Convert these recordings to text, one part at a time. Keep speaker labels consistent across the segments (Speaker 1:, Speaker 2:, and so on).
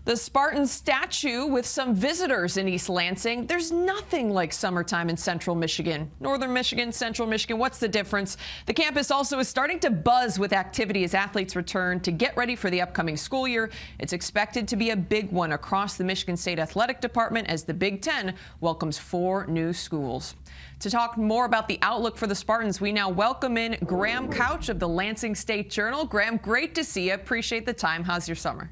Speaker 1: The Spartan statue with some visitors in East Lansing. There's nothing like summertime in Central Michigan. Northern Michigan, Central Michigan, what's the difference? The campus also is starting to buzz with activity as athletes return to get ready for the upcoming school year. It's expected to be a big one across the Michigan State Athletic Department as the Big Ten welcomes 4 new schools. To talk more about the outlook for the Spartans, we now welcome in Graham Couch of the Lansing State Journal. Graham, great to see you. Appreciate the time. How's your summer?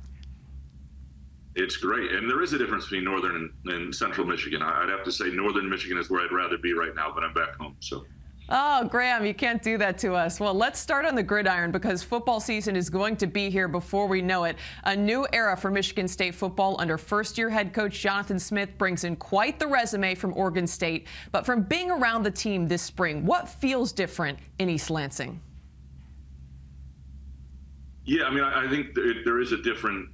Speaker 2: It's great, and there is a difference between northern and central Michigan. I'd have to say northern Michigan is where I'd rather be right now, but I'm back home. So.
Speaker 1: Oh, Graham, you can't do that to us. Well, let's start on the gridiron because football season is going to be here before we know it. A new era for Michigan State football under first-year head coach Jonathan Smith brings in quite the resume from Oregon State. But from being around the team this spring, what feels different in East Lansing?
Speaker 2: Yeah, I mean, I think there is a different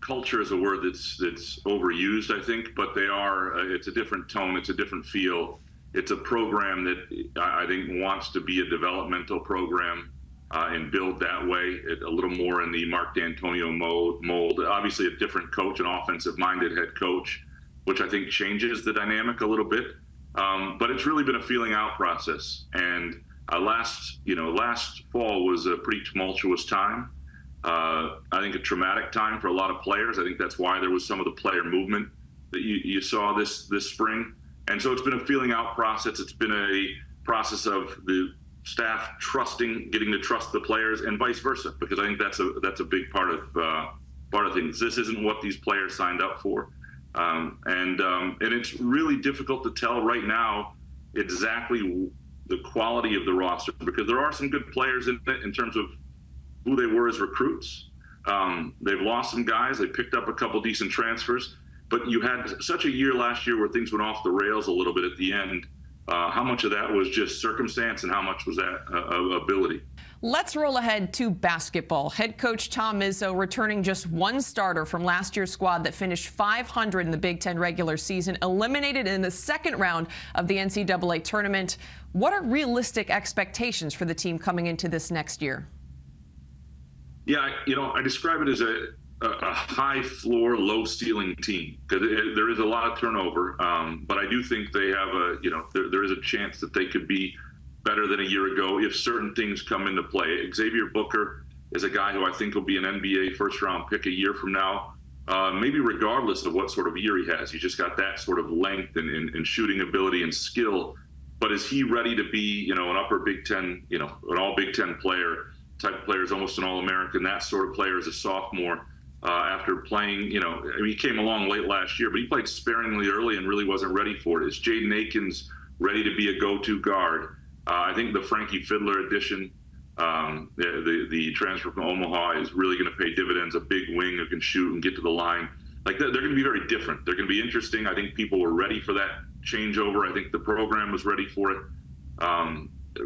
Speaker 2: culture is a word that's overused, I think, but it's a different tone, it's a different feel. It's a program that I think wants to be a developmental program and build that way, a little more in the Mark D'Antonio mold. Obviously a different coach, an offensive-minded head coach, which I think changes the dynamic a little bit. But it's really been a feeling out process. And last fall was a pretty tumultuous time. I think a traumatic time for a lot of players. I think that's why there was some of the player movement that you saw this spring. And so it's been a feeling out process. It's been a process of the staff getting to trust the players, and vice versa, because I think that's a big part of things. This isn't what these players signed up for, and it's really difficult to tell right now exactly the quality of the roster, because there are some good players in it in terms of who they were as recruits. They've lost some guys. They picked up a couple decent transfers. But you had such a year last year where things went off the rails a little bit at the end. How much of that was just circumstance and how much was that ability?
Speaker 1: Let's roll ahead to basketball. Head coach Tom Izzo returning just one starter from last year's squad that finished 500 in the Big Ten regular season, eliminated in the second round of the NCAA tournament. What are realistic expectations for the team coming into this next year?
Speaker 2: Yeah, I describe it as a high floor, low ceiling team, because there is a lot of turnover. But I do think they have there is a chance that they could be better than a year ago if certain things come into play. Xavier Booker is a guy who I think will be an NBA first round pick a year from now, maybe regardless of what sort of year he has. He's just got that sort of length and shooting ability and skill. But is he ready to be, an upper Big Ten, an all Big Ten player? Type players, almost an All-American, that sort of player as a sophomore after playing, he came along late last year, but he played sparingly early and really wasn't ready for it. Is Jaden Akins ready to be a go-to guard? I think the Frankie Fiddler addition, the transfer from Omaha, is really going to pay dividends. A big wing who can shoot and get to the line. Like, they're going to be very different. They're going to be interesting. I think people were ready for that changeover. I think the program was ready for it.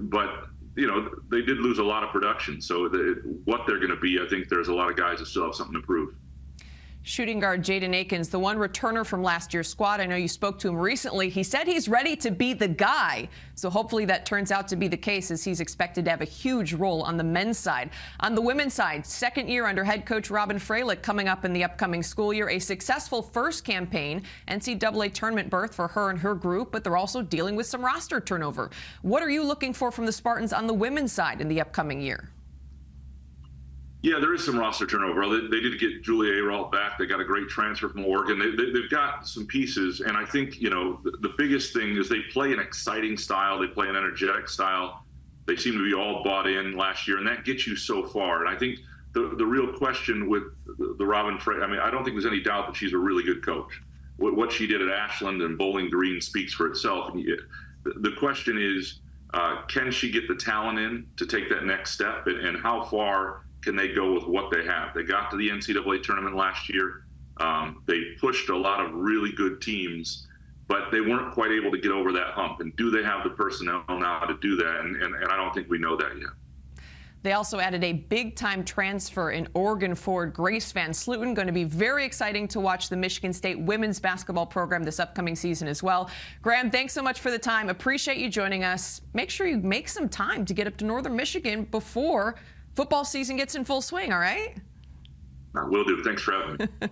Speaker 2: But they did lose a lot of production. So what they're going to be, I think there's a lot of guys that still have something to prove.
Speaker 1: Shooting guard Jaden Akins, the one returner from last year's squad. I know you spoke to him recently. He said he's ready to be the guy. So hopefully that turns out to be the case, as he's expected to have a huge role on the men's side. On the women's side, second year under head coach Robin Freilich coming up in the upcoming school year. A successful first campaign, NCAA tournament berth for her and her group, but they're also dealing with some roster turnover. What are you looking for from the Spartans on the women's side in the upcoming year?
Speaker 2: Yeah, there is some roster turnover. They did get Julia Ayrault back. They got a great transfer from Oregon. They've got some pieces, and I think the biggest thing is they play an exciting style. They play an energetic style. They seem to be all bought in last year, and that gets you so far. And I think the real question with the Robin Freilich, I don't think there's any doubt that she's a really good coach. What she did at Ashland and Bowling Green speaks for itself. And the question is, can she get the talent in to take that next step, and how far can they go with what they have? They got to the NCAA tournament last year. They pushed a lot of really good teams, but they weren't quite able to get over that hump. And do they have the personnel now to do that? And I don't think we know that yet.
Speaker 1: They also added a big-time transfer in Oregon forward Grace Van Sluten. Going to be very exciting to watch the Michigan State women's basketball program this upcoming season as well. Graham, thanks so much for the time. Appreciate you joining us. Make sure you make some time to get up to Northern Michigan before football season gets in full swing, all right?
Speaker 2: Will do. Thanks for having me.